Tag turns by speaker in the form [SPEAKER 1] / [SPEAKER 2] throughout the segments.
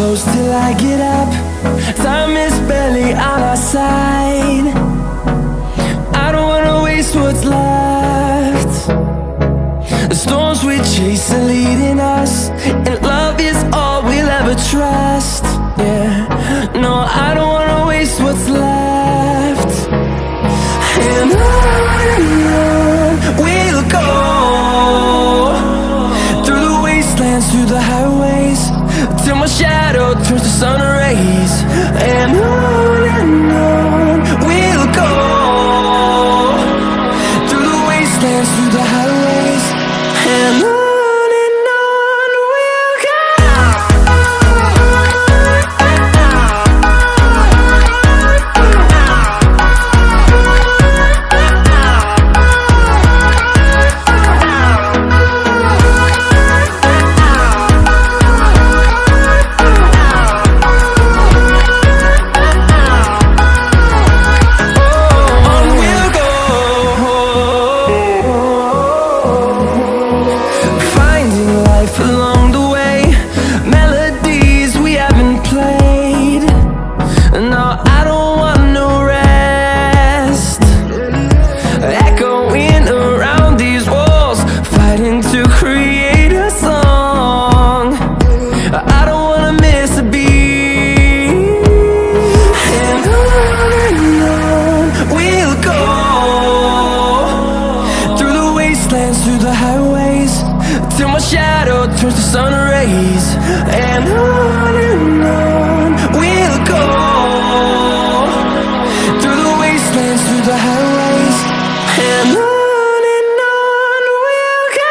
[SPEAKER 1] close till I get up. Time is barely on our side. I don't wanna waste what's left. The storms we chase are leading us, and love is all we'll ever trust. Yeah, no, I don't wanna waste what's left. And on we'll go, through the wastelands, through the highways, till my shadow turns to sun rays. And on we'll go, through the wastelands, through the highways, and on. Along the way, melodies we haven't played. No, I don't want no rest. Echoing around these walls, fighting to create a song. I don't wanna miss a beat. And on we'll go, through the wastelands, through the highways, till my shadow turns to sun rays. And on we'll go, through the wastelands, through the highways, and on we'll go.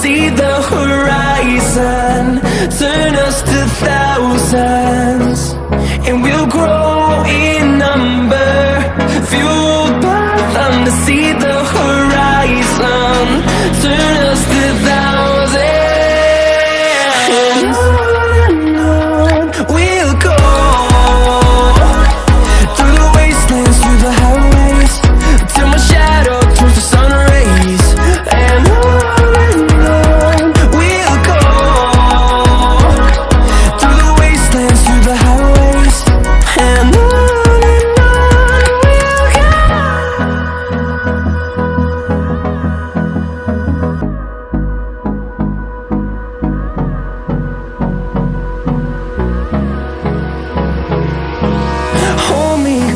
[SPEAKER 1] See the horizon, turn us to thousands, and we'll grow in number, fueled by them. To see the horizon, turn us to thousands, and on we'll go, through the wastelands, through the highways, till my shadow turns to sun rays. And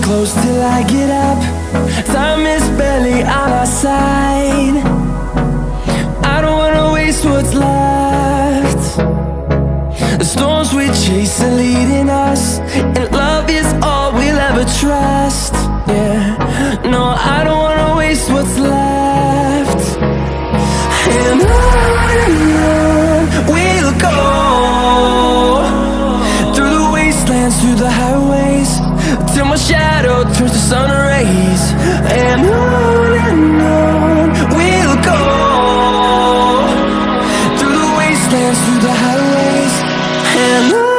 [SPEAKER 1] close till I get up. Time is barely on our side. I don't wanna waste what's left. The storms we chase are leading us, and love is all we'll ever trust. Yeah, no, I don't wanna waste what's left. And on we'll go, through the wastelands, through the highways, till my shadow turns to sun rays. And on we'll go, through the wastelands, through the highways, and on.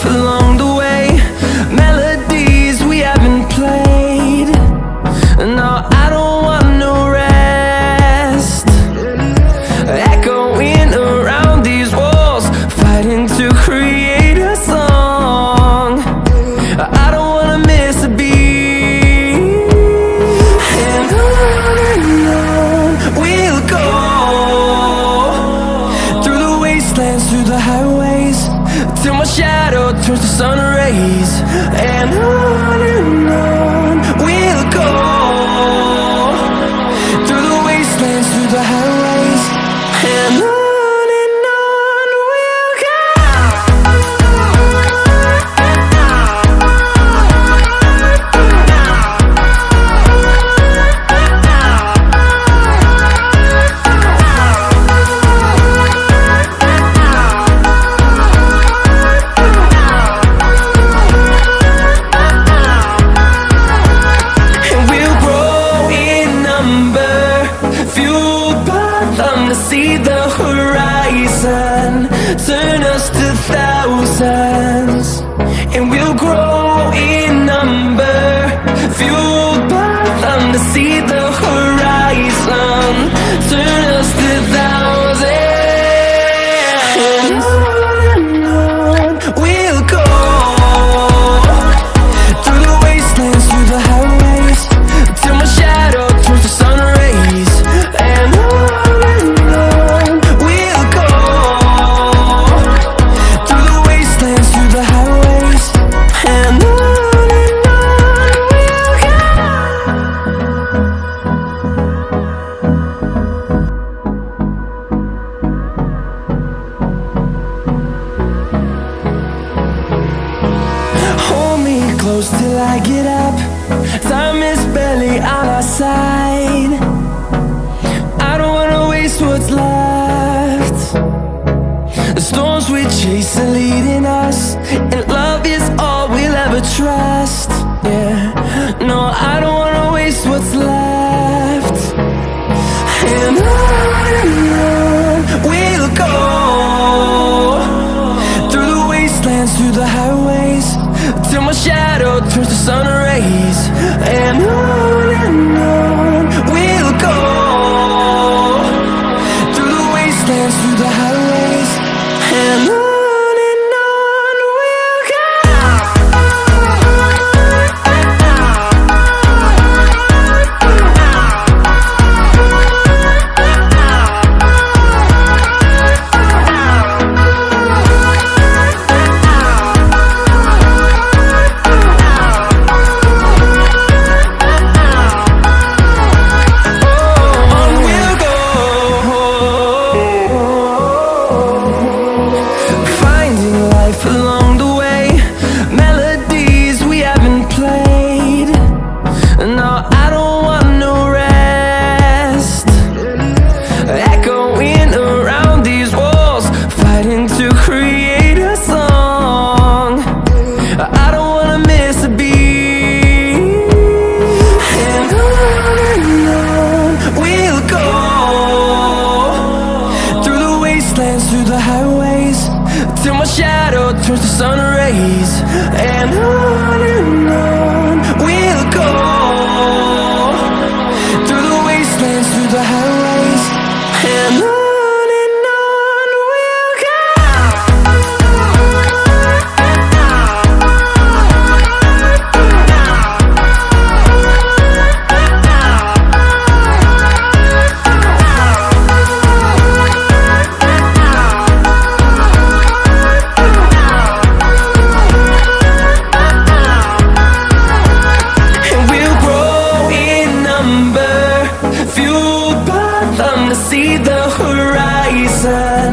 [SPEAKER 1] Along the way, melodies we haven't played. No, I don't want no rest. Echoing around these walls, fighting to create a song. I don't wanna miss a beat. And on we'll go, through the wastelands, through the highways, till my shadow turns to sun rays. And on we'll go, through the wastelands, through the highways. And on we'll go. See the horizon turn us to thousands, and we'll grow in number, fueled by them to see the horizon turn us to thousands. And on we'll go, through the wastelands, through the highways, till my shadow turns to sun rays. And close till I get up. Time is barely on our side. I don't wanna waste what's left. The storms we chase are leading us, and love is all we'll ever trust. Yeah, no, I don't wanna waste what's left. And on we'll go, through the wastelands, through the highways, till my shadow turns to sun rays. And on we'll go, through the wastelands, through the highways. And on we'll go. Along the way, melodies we haven't played. No, I don't want no rest. Echoing around these walls, fighting to create a song. I don't wanna miss a beat. And on we'll go, through the wastelands, through the highways, till my shadow turns to sun rays. And on we'll go, through the wastelands, through the highways. And on we'll go. See the horizon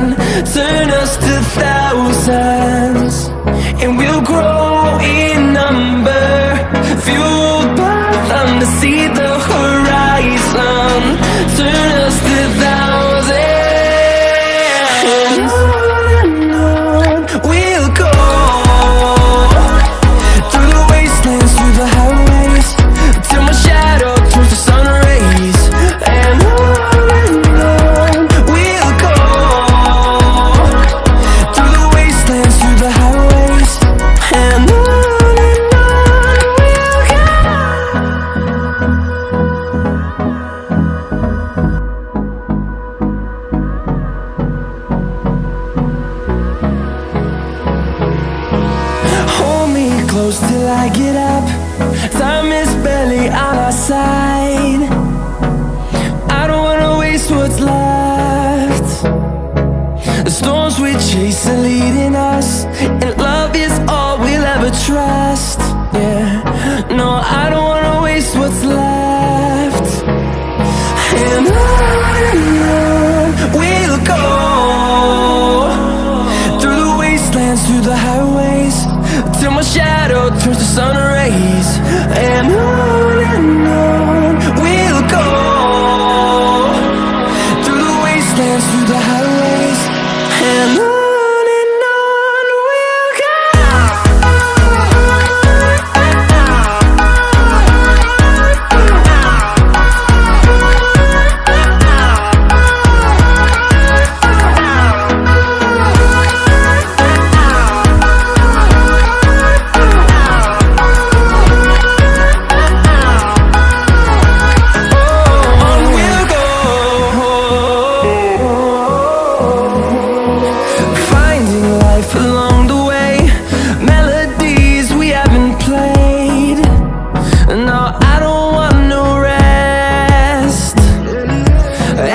[SPEAKER 1] turn us to thousands, and we'll grow in number, fueled by them to see the horizon turn us to thousands. And on we'll go, through the wastelands, through the highways, till my shadow turns to sun rays. And close till I get up. Time is barely on our side. I don't wanna waste what's left. The storms we chase are leading us, and love is all we'll ever trust. Yeah, no, I don't wanna waste what's left. And on we'll go, through the wastelands, through the highways, till my shadow turns to sun rays. And on we'll go, through the wastelands, through the highways, and on we'll go. Along the way, melodies we haven't played. No, I don't want no rest.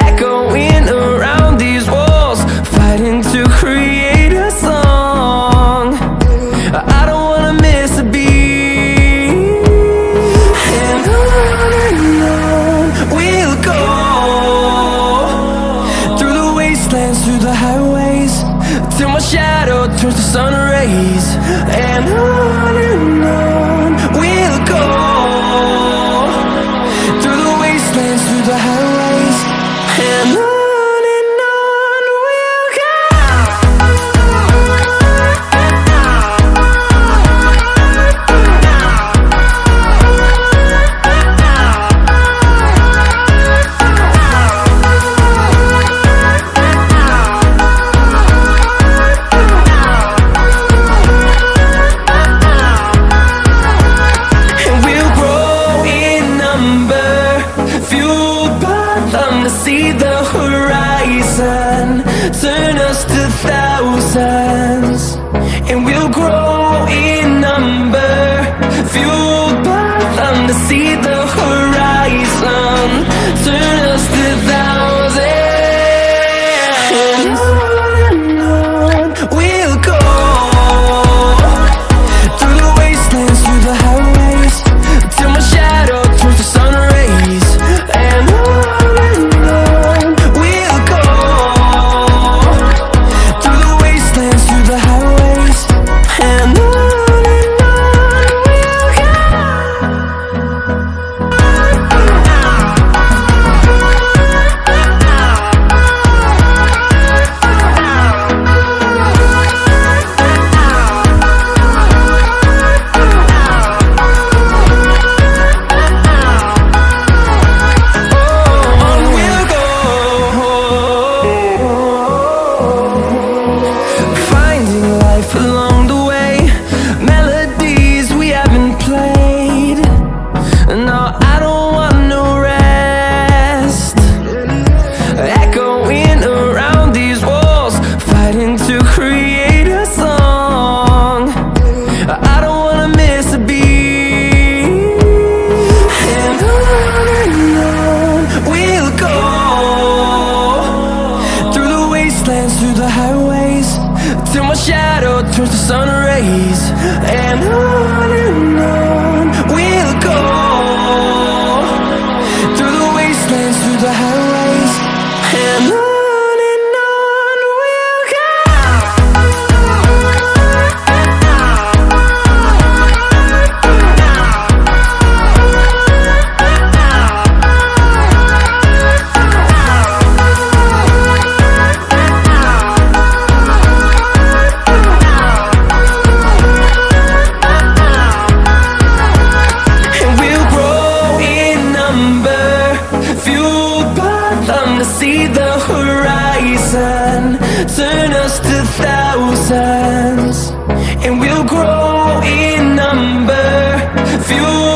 [SPEAKER 1] Echoing around these walls, fighting to create a song. I don't wanna miss a beat. And on we'll go, through the wastelands, through the highways, till my shadow turns to sun rays. And on we'll go, through the wastelands, through the highways, and on we'll go. See the horizon, turn us to thousands, and we'll grow in number, fueled by them. To see the horizon, turn us to thousands, and on we'll go, through the wastelands, through the highways, till my shadow turns to sun rays. And along the way, melodies we haven't played. No, I don't want no rest. Echoing around these walls, fighting to create a song. I don't wanna miss a beat. And on we'll go, through the wastelands, through the highways, till my shadow turns to sun rays. And on we'll go, through the wastelands, through the highways, and on we'll go. See the horizon, turn us to thousands, and we'll grow in number, fuel